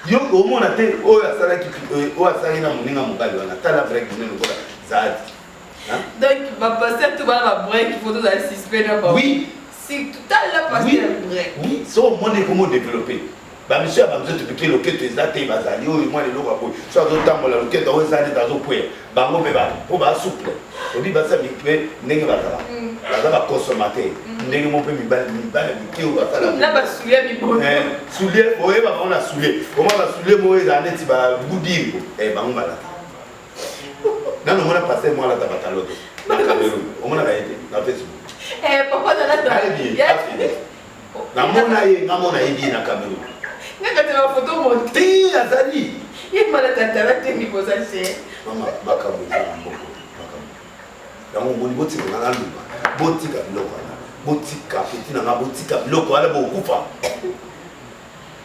Yo, au moins, on a été, oh, à Sala qui, oh, à Sala, on a mon bali, on a t'as la break, le gros Zadi. Donc, ma passer tout la break, il faut tout assister. Oui. Si tout à l'heure, passer la break. Oui, c'est au moins comment développer. Bah monsieur a besoin de piquer le quai des dates et bazali ou moi les lois pour soit d'autant pour le quai dans les années dans au point bah on peut pas pour bah souple on dit bah ça me plaît n'est pas ça va consommateur n'est mon peu mi balle qui ou bah ça là bah soulier mi bon soulier ouais bah on a soulier comment va soulier moi les années tu vas boudir et bah on va là non on a passé moi là t'as l'autre dans Cameroun on a été dans Facebook papa dans la na mona yebi na Cameroun. Nga la photo montée azali. Il m'a la tête ni posa chez. Maman makambo za mboko. Makambo. Yango moni botika na lamba. Botika biloko na. Botika petit na botika biloko ala bokufa.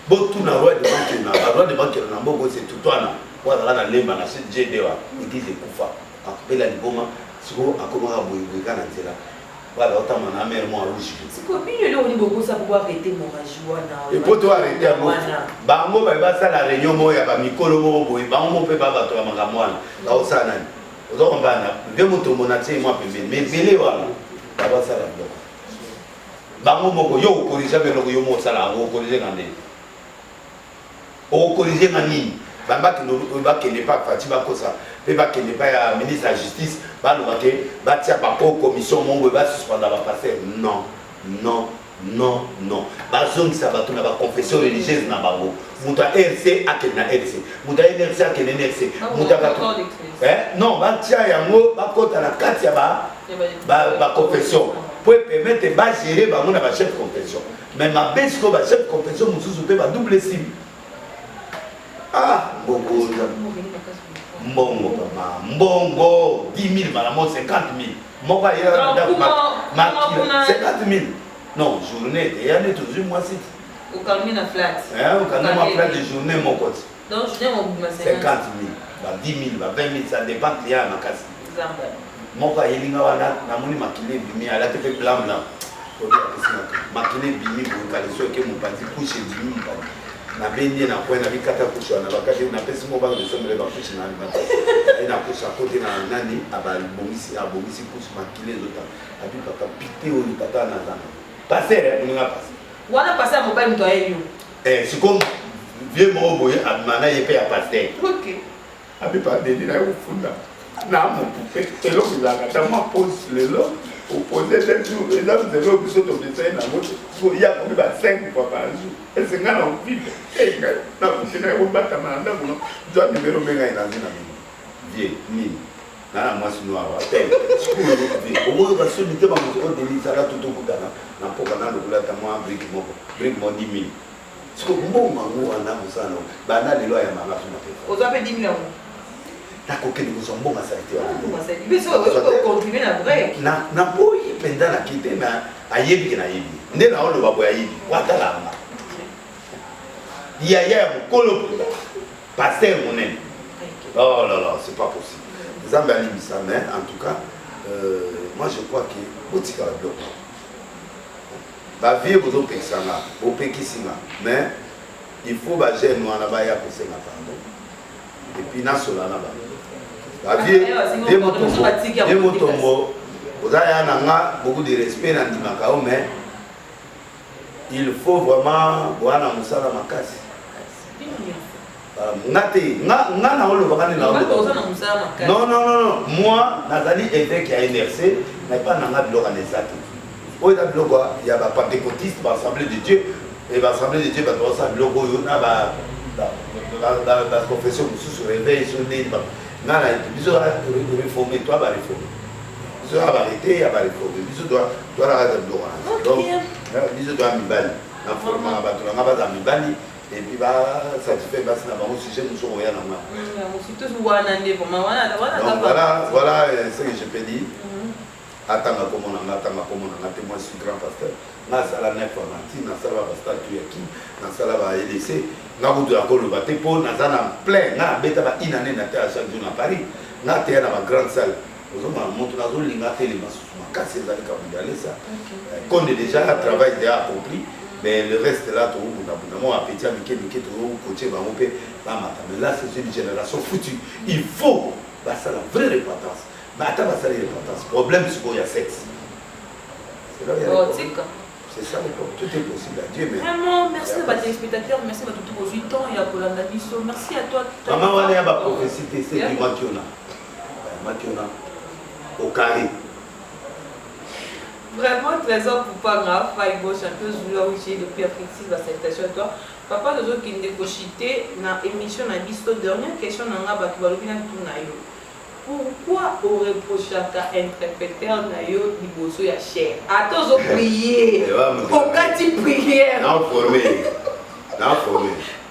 Botu na roi de banque na roi de banque na mboko c'est tout toi na. Wala na lemba na c'est jedewa. Église kufa. Akapela liboma siko akoma boye kana nzela. Voilà, autant mon amère moi rouge. C'est quoi bien on dit beaucoup ça pour arrêter mon joie na. Et pour toi arrêter à moi. Bango ba ça la réunion mo ya ba mikolo mo boy. Bango pe ba bato ya mangamwana. Ba osana. Ozo mbana. Ve moto monatie moi pembeni. Mais belé wala. Ba ça la bloc. Bango moko yo corriger be loko yo mo sala o corriger ngande. O corriger ngani. bamba qui n'est pas Fatima Kosa et ba qui n'est pas ministre de la justice ba lo baké ba tia ba commission mongo ba suspendre ba passer non bazongi sa bato na ba confession religieuse na bango muta RC akena RC muta NRC akena NRC muta non ba tia yango ba kota na kati ya ba confession pour permettre ba gérer bango na ba chef confession mais ma besko ba chef confession mususu pe ba double sim ah mbongo papa mbongo 10 000 malamo 50 000 moko ya 50 000 non journée il y a toujours moi si au calme na flat au calme na flat de journée mon côté donc journée mon 50 000 ba 10 000 ba 20 000 ça dépend client na kasi moko yelinga wana na moni makile bimi ala te pe blanc blanc makile bimi pour kaliso ke mon pati couche bimi na benye na point na bikata couche na bakati na pesi mo ba de sombre ba couche na et na couche à côté na nani aba bomisi couche makile zota abi papa pité o tata na zana passer on a passé wana passer à mobile mto ayo c'est comme vieux mo boye amana yepe ya passer OK abi pa de na ufunda na mo poupée et l'homme il a gata ma pose le lo opposé des jours et là vous avez obligé de dessin na moto il y a comme 5 fois par jour et c'est ngana on vit et na kutina ko bata manda mo doit numéro menga ina zina vieux ni na moi sino awa tel au moins parce que n'était pas mon délit ça là tout au kugana na poka na lokula ta moi brick mo 10 000 ce que bon mango ana musana bana lelo ya mama suna pe ozo pe 10 000 nakoke de kuzo mbonga salite na boyi penda na kite na ayebi na yebi nde na olo babo ayebi watala nga ya mukolo pasteur monen oh là là c'est pas possible Zambé alibisa mais en tout cas moi je crois que botika la bloc ba vie bozo pesanga bo pekisinga mais il faut ba jeune wana ba ya kosenga pardon et puis na sola na ba Motombo, vous avez beaucoup de respect dans Dimakao, mais il faut vraiment voir la Moussala Makasi. Non, moi, Nathalie évêque à NRC, n'a pas un bloc en exact. Il y a des pentecôtistes, l'Assemblée de Dieu, et l'Assemblée de Dieu, il y a la confession sous réveil, sur les biso réformer toi va réformer biso va arrêter va réformer biso doit la raza bloc donc biso doit mibali na forma bato na baza mibali et puis ba satisfait basi na bango sujet nous sommes ya na moi voilà ce que je peux dire atanga comme on a témoin sur grand pasteur na sala na informatique na sala ba statut yaki na sala ba LC na kudu ya kolo bate po na zana plein na beta ba inane na terre chaque jour na Paris na terre na ba grande salle ozoma monto na zo linga tele masusu makasi ezali ka bundale ça qu'on est déjà travail déjà accompli mais le reste là tout bunda moi petit amike tout coacher ba mopé ba mata mais là c'est une génération foutue il faut ba ça la vraie repentance mais attends ba ça la repentance problème c'est qu'il y a sexe c'est là il y a c'est ça, tout est possible à Dieu. Vraiment, merci à tes spectateurs, merci à tout vos 8 ans et à Colanda Bisso. Merci à toi. Maman, on est à la prophétie, c'est du Mationa. Mationa, au carré. Vraiment, trésor pour pas grave, faille gauche, un peu joueur, j'ai depuis Afrique 6, la salutation à toi. Papa, nous autres qui nous décochité, dans l'émission, dans Bisso, dernière question, dans la bas qui va le bien tout naïo. Pourquoi on reproche à interpréteur naïo Liboso ya cher? Attends, on prier. On dit prière. Non, formé.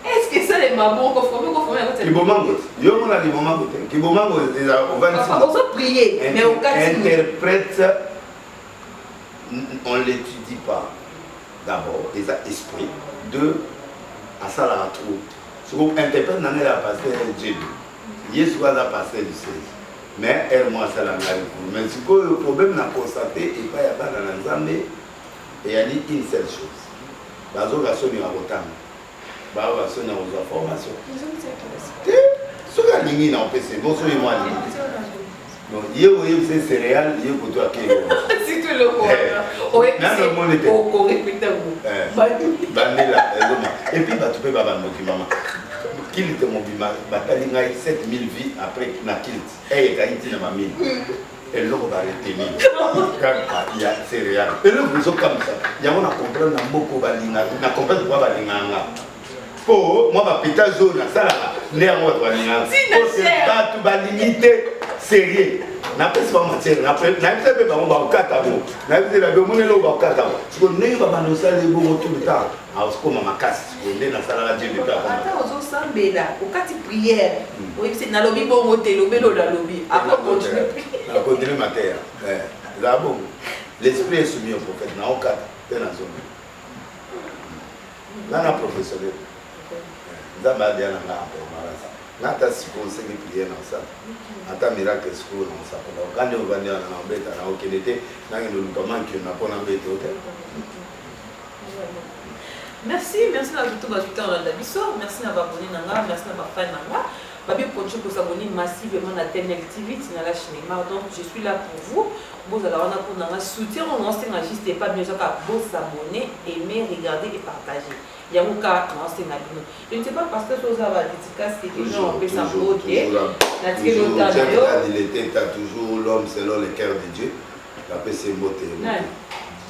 Est-ce que ça les mamans qu'on formé à côté? Kibomango. Yo on a Kibomango. Kibomango déjà au 26. On va prier, mais on interprète, on l'étudie pas. D'abord, des esprits. Deux, à ça la trouve. Ce qu'on interprète dans la pasteur Dieu. Yesu a passé du 16. Mais elle, moi, ça l'a mal. Mais ce que le problème n'a constaté, et pas y a pas dans l'ensemble, il y a dit une seule chose. Bazo va sonner à Rotan. Bazo va sonner aux informations. Ce que l'ingénieur n'a pas fait, bon, c'est moi. Donc, il y a des céréales, il y a des côtois qui sont. C'est tout le monde. On répète un mot. Et puis, tu peux pas me maman. Kilt mobima batalinga 7000 vies après na Kilt. Et Haïti na mamine. Et l'on va retenir. Il y a céréales. Et le réseau comme ça. Il y a on a comprendre na mboko balinga, na comprendre quoi balinga. Pour moi ma pétage zone ça là. Né en mode balinga. C'est pas tout balimité sérieux. Na pesi ba matière na pesi na pesi ba ba okata mo na pesi la domone lo ba okata mo siko ne ba ba no sala bo tout le temps a siko mama kasi siko ne na sala Dieu de ta ata ozo sambela okati prière oui c'est na lobi bo moté lobelo la lobi après continuer ma terre là bon l'esprit est soumis au prophète na okata pe na zone na professionnel nzamba dia na nga pe marasa nata siko seki prière na ça ata miracle siko na ça pour quand on va dire na beta na okelete na ngelo comment que na pona beta hotel. Merci na tout ba tout en la biso merci na ba abonné na nga merci na ba fan na nga ba bi continue ko s'abonner massivement na TNL TV na la cinéma donc je suis là pour vous vous allez avoir pour na soutien on lance juste pas bien sûr qu'à vous abonner aimer regarder et partager. Il y a un cas, je ne sais pas parce que ça va dédicace que les gens ont fait ça pour il a toujours l'homme selon le cœur de Dieu. La paix c'est beauté.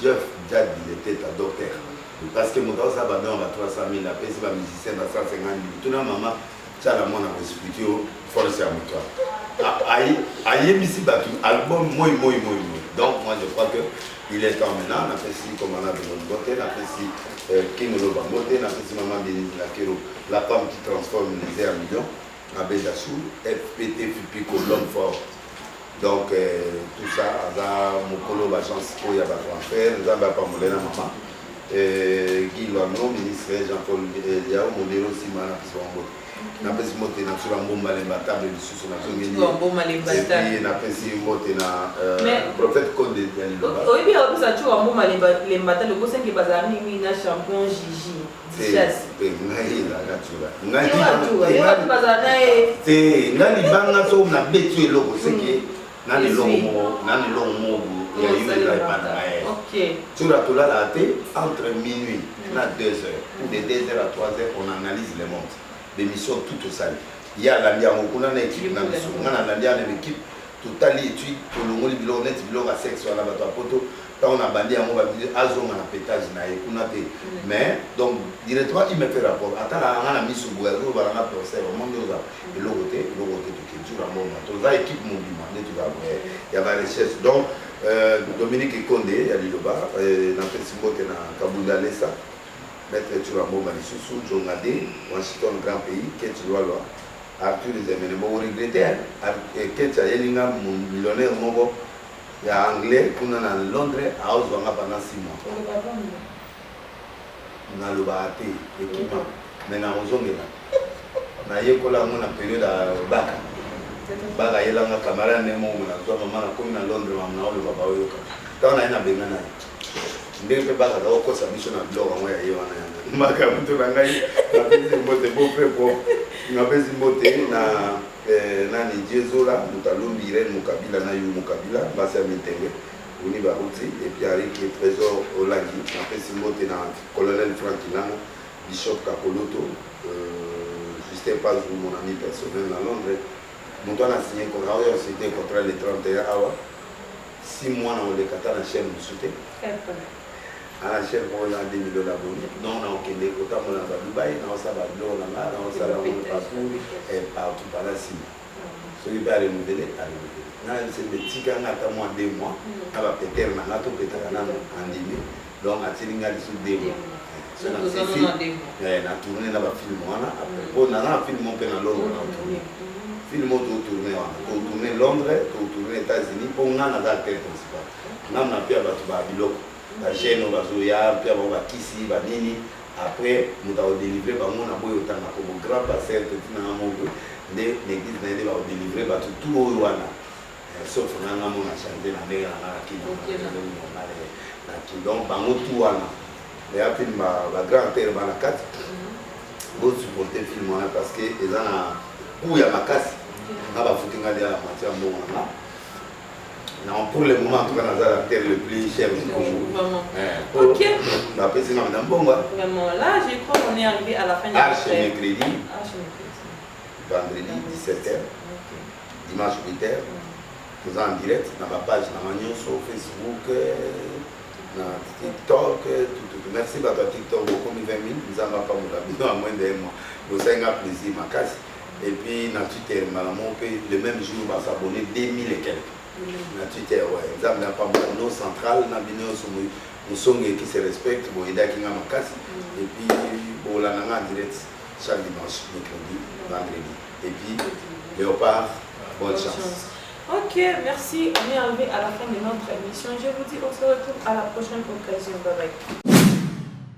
Dieu il était un docteur. Parce que mon gars ça va bien, on va 300 000, la paix c'est un musicien à 150 000. Tout le monde, maman, ça la monde a expliqué, force à moi. Aïe, ici, album, moi. Donc, moi je crois que il est temps maintenant, on a fait si comme on a besoin de beauté, on a fait si King Loba Moté, on a fait si Maman Béni Lakero, la femme qui transforme les airs en millions, on a Béjassou, FPT Fipico, l'homme fort. Donc tout ça, on a Mokolo, Bachance, il y a pas à faire, on a pas Molena Maman, Guy Loano, ministre Jean-Paul Liao, Modéro Simana, qui sont en mode. Na pesi mote na sura mbomba le batable lisusu na zongeli et puis na pesi mote na prophète Konde ya Liloba oui bien on ça tu mbomba le batable ko sengi bazami mi na champion Gigi Dichas ngai la natura ngai bazana te ngali banga so na betu eloko seki nani longo ya yule la panda OK sura tolala te entre minuit na 2 heures ou de 2 heures à 3 heures on analyse les montres l'émission toute ça. Il y a l'ambiance, on a une équipe, on a une équipe, tout à l'étude, tout le monde, on a une section à la photo, quand on a bandé, on va dire, Azon a un pétage, mais donc, directement, il me fait rapport. Attends, on a mis sur Bourgeois, on a un procès, on a et l'autre côté, tout le monde, tout ça, équipe mouvement, il y a la recherche. Donc, Dominique Kondé, il y a Liloba, dans le festival qui est à Kabounda Lessa. Maître Turambo Manissousou, Djongade, Washington, grand pays, Ketchoualo, Arthur Zemene, vous regrettez, Ketcha Yelinga, millionnaire, il y a anglais, qu'on a à Londres, à Oswanga pendant 6 mois. On a le bâti, équipement, maintenant aux Ongela. On a eu une période à Baka. Baka Yelanga, camarade, Nemo, on a toi, maman, comme à Londres, on a le papa Yoka. Quand on a un Bengana. Ndenge baka da ko sa mission na blog ngo ya yewana yana maka mtu rangai na pesi mote bo prepo na pesi mote na nani Jezola mutalumbi Irene Mukabila na yu Mukabila basi amitenge uni ba uti et puis avec le trésor Olangi na pesi mote na colonel Frankilano Bishop Kakoloto Justin Paz mon ami personnel à Londres mon toit a signé contrat c'était contrat le 31 awa 6 mois dans le Qatar na chaîne de soutien à la chaîne pour la 2 millions d'abonnés. Non, on a aucun décotant, on a Dubaï, on a Sabado, on a partout et partout par la Sime. Ce qui va renouveler, à renouveler. C'est le petit qui a moins 2 mois, on va peut-être en dîner. Donc, à Tilinga, il y a 2 mois. On a tourné dans le film. On a un film on peut dans Londres. Film on tourné Londres, on tourné aux États-Unis, pour on a un acteur principal. On a pu avoir Biloko. La chaîne on va jouer puis on va kissi va nini après nous avons délivré par mon aboy autant comme grand pasteur petit na mongo de l'église na va délivrer ba tout wana sauf na mon a chanté na ndenge na ki na ki donc ba tout wana et après ma grand père ba na 4 bon supporter film wana parce que ezana pour ya makasi na ba futinga dia la matière mbongo na non, pour le moment, en tout cas, dans la terre le plus cher du Congo. Ok. Après, c'est maintenant bon. Vraiment, là, je crois qu'on est arrivé à la fin de la mercredi. vendredi 17h, dimanche 8h. Nous sommes en direct dans ma page sur Facebook, dans TikTok, tout. Merci pour ton TikTok, beaucoup de 20 000, nous avons pas à moins d'un mois. Nous avons un plaisir, ma casse. Et puis, dans Twitter, le même jour, on va s'abonner 2000 et quelques. Dans Twitter, ouais. Nous avons pas mal de centrales, nous sommes qui se respectent, et puis, on a en direct chaque dimanche, mercredi, vendredi. Et puis, Léopard, bonne chance. Ok, merci. On est arrivé à la fin de notre émission. Je vous dis on se retrouve à la prochaine occasion. Bye bye.